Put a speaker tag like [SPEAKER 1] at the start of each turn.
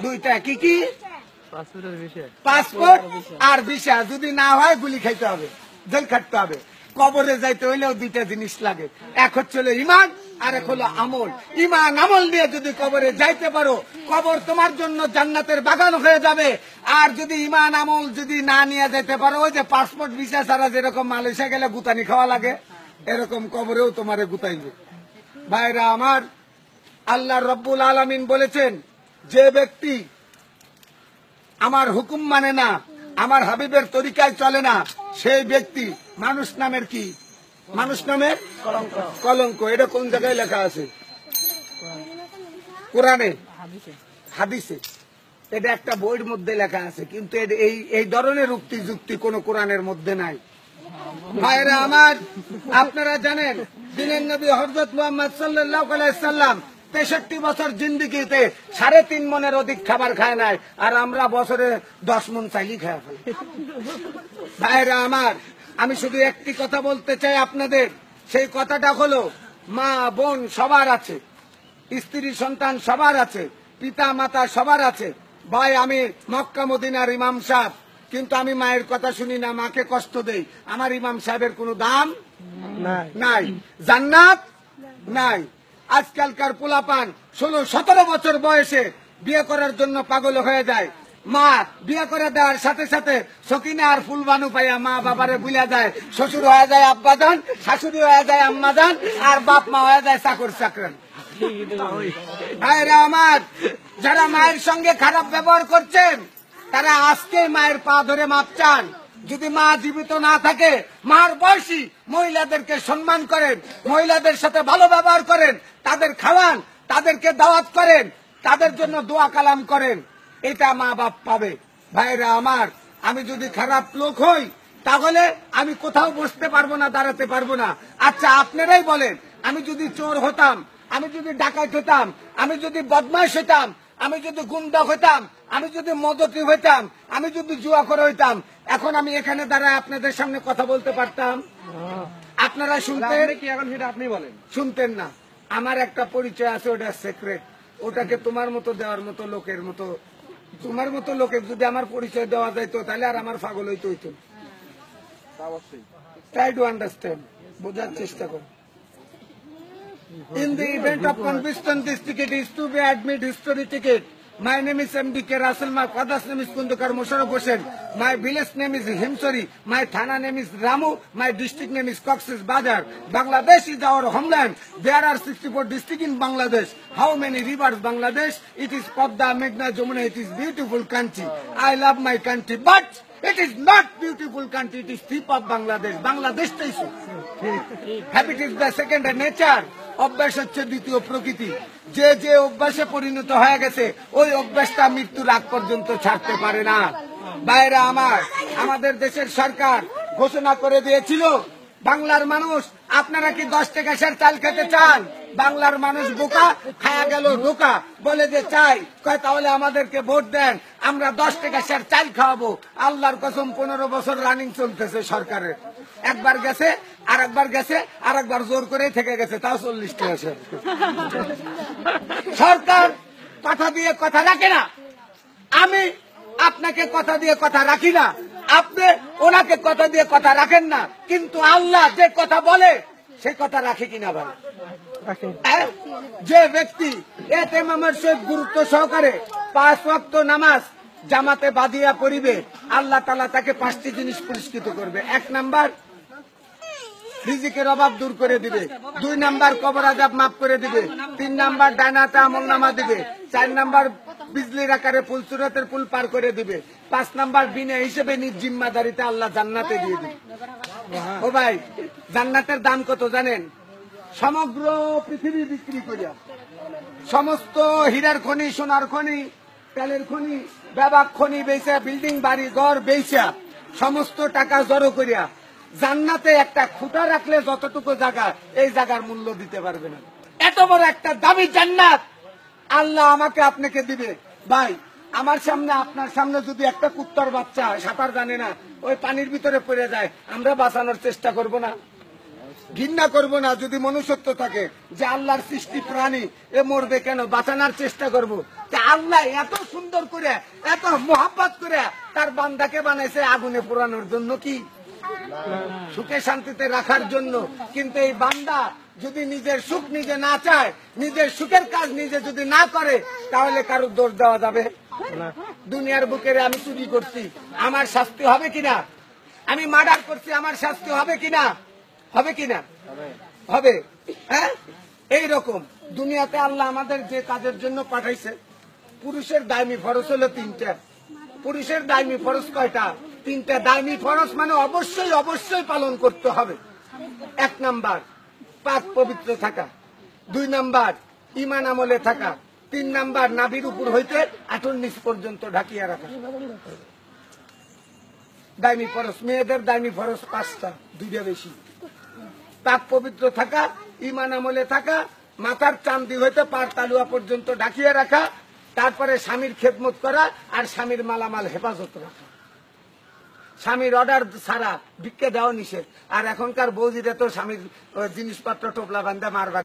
[SPEAKER 1] দুইটা কি কি? পাসপোর্ট আর ভিসা। যদি না হয় গুলি খাইতে হবে, জেল খাটতে হবে। কবরে যাইতে হইলেও দুইটা জিনিস লাগে, এক হচ্ছে ইমান আর এক হলো আমল। ইমান আমল নিয়ে যদি কবরে যাইতে পারো, কবর তোমার জন্য জান্নাতের বাগান হয়ে যাবে। আর যদি ইমান আমল যদি না নিয়ে যেতে পারো, ওই যে পাসপোর্ট ভিসা ছাড়া যেরকম মালয়েশিয়া গেলে গুতানি খাওয়া লাগে, এরকম কবরেও তোমারে গুতাইবে। ভাইরা আমার, আল্লাহ রব্বুল আলামিন বলেছেন, যে ব্যক্তি আমার হুকুম মানে না, আমার হাবিবের তরিকায় চলে না, সেই ব্যক্তি মানুষ নামের কি? মানুষ নামের কলঙ্ক। এটা কোন জায়গায় লেখা আছে? কোরআনে, হাদিসে। এটা একটা বইয়ের মধ্যে লেখা আছে, কিন্তু এই ধরনের উক্তি যুক্তি কোন কোরআনের মধ্যে নাই। ভাইরা আমার, আপনারা জানেন দিনের নবী হযরত মুহাম্মদ সাল্লাল্লাহু আলাইহি সাল্লাম ৬৩ বছর জিন্দেগিতে ৩.৫ মনের অধিক খাবার খায় নাই, আর আমরা বছরে ১০ মন চাইলেই খায় ফেলি। ভাইরা আমার, আমি শুধু একটি কথা বলতে চাই আপনাদের। সেই কথাটা হলো, মা বোন সবার আছে, স্ত্রী সন্তান সবার আছে, পিতা মাতা সবার আছে। ভাই, আমি মক্কা মদিনার ইমাম সাহেব, কিন্তু আমি মায়ের কথা শুনি না, মাকে কষ্ট দেই। আমার ইমাম সাহেবের কোনো দাম নাই, জান্নাত নাই। আজকালকার পোলাপান ১৬-১৭ বছর বয়সে বিয়ে করার জন্য পাগল হয়ে যায়। মা বিয়ে করে দেওয়ার সাথে সাথে সকিনা আর ফুলবানু পাইয়া মা বাবারে ভুলে যায়। শ্বশুর হয়ে যায় আব্বাজান, শাশুড়ি হয়ে যায় আম্মাজান, আর বাপ মা হয়ে যায় চাকর চাকরান। ভাইরা আমার, যারা মায়ের সঙ্গে খারাপ ব্যবহার করছেন, তারা আজকে মায়ের পা ধরে মাপ চান। যদি মা জীবিত না থাকে, মার বয়সী মহিলাদেরকে সম্মান করেন, মহিলাদের সাথে ভালো ব্যবহার করেন, তাদের খাওয়ান, তাদেরকে দাওয়াত করেন, তাদের জন্য দোয়া কালাম করেন, এটা মা বাপ পাবে। ভাইরা আমার, আমি যদি খারাপ লোক হই, তাহলে আমি কোথাও বসতে পারবো না, দাঁড়াতে পারবো না। আচ্ছা, আপনারাই বলেন, আমি যদি চোর হতাম, আমি যদি ডাকাত হতাম, আমি যদি বদমাশ হতাম, আমি যদি গুন্ডা হইতাম, আমি যদি মদতি হইতাম, আমি যদি জুয়াখোর হইতাম, এখন আমি এখানে দাঁড়ায় আপনাদের সামনে কথা বলতে পারতাম? আপনারা শুনতেন কি? এখন সেটা আপনি বলেন। শুনতেন না। আমার একটা পরিচয় আছে, ওটা সিক্রেট। ওটাকে তোমার মতো দেওয়ার মতো লোকের মতো, তোমার মতো লোকের যদি আমার পরিচয় দেওয়া যাইতো, তাহলে আর আমার পাগল হইতে হইতো। ট্রাই টু আন্ডারস্ট্যান্ড, বোঝার চেষ্টা করো। In the event of conviction, this ticket is to be admit history ticket. My name is M.D.K. Russell. My father's name is Kundukar Musharraf Hossain. My village name is Himsori. My thana name is Ramu. My district name is Cox's Bazar. Bangladesh is our homeland. There are 64 districts in Bangladesh. How many rivers Bangladesh? It is Padma, Meghna, Jamuna. It is beautiful country. I love my country, but it is not beautiful country. It is tip of Bangladesh. Bangladesh station. Habit is the second nature. অভ্যাস হচ্ছে দ্বিতীয় প্রকৃতি। যে যে অভ্যাসে পরিণত হয়ে গেছে, ওই অভ্যাসটা মৃত্যুর আগ পর্যন্ত ছাড়তে পারে না। ভাইরা আমার, আমাদের দেশের সরকার ঘোষণা করে দিয়েছিল, বাংলার মানুষ, আপনারা কি 10 টাকা সের চাল খেতে চান? বাংলার মানুষ বোকা, খায়া গেল ধোকা, বলে যে চাই। কয় তাহলে আমাদেরকে ভোট দেন, আমরা 10 টাকা সের চাল খাওয়াবো। আল্লাহর কসম, 15 বছর রানিং চলতেছে সরকারের। একবার গেছে, আর একবার গেছে, আর একবার জোর করে থেকে গেছে, তাও 40 টাকা সের। সরকার কথা দিয়ে কথা রাখে না। আমি আপনাকে কথা দিয়ে কথা রাখি না, আপনি ওনাকে কথা দিয়ে কথা রাখেন না, কিন্তু আল্লাহ যে কথা বলে সে কথা রাখে কিনা ভাই? যে ব্যক্তি এতেমামের সহিত গুরুত্ব সহকারে 5 ওয়াক্ত নামাজ জামাতে বাঁধিয়া পড়িবে, আল্লাহ তাআলা তাকে 5টি জিনিস পুরস্কৃত করবে। 1 নাম্বার, রিজিকের অভাব দূর করে দিবে। 2 নাম্বার, কবর আযাব মাফ করে দিবে। 3 নাম্বার, ডানাতে আমলনামা দিবে। 4 নাম্বার, বিজলির আকারে ফুলসুরাতের পুল পার করে দিবে। 5 নাম্বার, বিনা হিসেবে নিজ জিম্মাদারিতে আল্লাহ জান্নাতে দিয়ে দিবে। ও ভাই, জান্নাতের দাম কত জানেন? সমগ্র পৃথিবী বিক্রি করিয়া, সমস্ত হীরার খনি, সোনার খনি, তেলের খনি, ব্যাপক খনি বেচা, বিল্ডিং বাড়ি ঘর বেচা, সমস্ত টাকা জড়ো করিয়া জান্নাতে একটা খুঁটা রাখলে যতটুকু জায়গা, এই জায়গার মূল্য দিতে পারবে না। এত বড় একটা দামি জান্নাত আল্লাহ আমাকে আপনাকে দিবে। ভাই, আমার সামনে, আপনার সামনে যদি একটা কুত্তার বাচ্চা সাঁতার জানে না, ওই পানির ভিতরে পড়ে যায়, আমরা বাঁচানোর চেষ্টা করব না? ঘৃণা করব না যদি মনুষ্যত্ব থাকে, যে আল্লাহর সৃষ্টি প্রাণী এ মরবে কেন, বাঁচানোর চেষ্টা করব। আল্লাহ এত সুন্দর করে, এত মোহাব্বত করে তার বান্দাকে বানাইছে আগুনে পোড়ানোর জন্য, কি সুখে শান্তিতে রাখার জন্য। কিন্তু এই বান্দা যদি নিজের সুখ নিজে না চায়, নিজের সুখের কাজ নিজে যদি না করে, তাহলে কারো দোষ দেওয়া যাবে না। দুনিয়ার বুকে আমি চুরি করছি, আমার শাস্তি হবে কিনা? আমি মার্ডার করছি, আমার শাস্তি হবে কিনা? হবে কিনা? হবে। হ্যাঁ, এইরকম দুনিয়াতে আল্লাহ আমাদের যে কাজের জন্য পাঠাইছে, পুরুষের দায়মি ফরজ হলো 3টা। পুরুষের দায়মি ফরজ কয়টা? 3টা। দায়মি ফরজ মানে অবশ্যই অবশ্যই পালন করতে হবে। 1 নাম্বার পাক পবিত্র থাকা, 2 নাম্বার ঈমান আমলে থাকা, 3 নাম্বার নাভির উপর হইতে আঁটুর নিচ পর্যন্ত ঢাকিয়া রাখা। দায়মি ফরজ। মেয়েদের দায়মি ফরজ 5টা, 2টা বেশি। পাক পবিত্র থাকা, ঈমান আমলে থাকা, মাথার চান্দি হইতে পার তালুয়া পর্যন্ত ঢাকিয়ে রাখা, তারপরে স্বামীর খেদমত করা, আর স্বামীর মালামাল হেফাজত রাখা। স্বামীর অর্ডার ছাড়া ভিক্ষা দেওয়া নিষেধ। আর এখনকার বৌদিরা তো স্বামীর জিনিসপত্র টোপলা বান্ধা মারবা।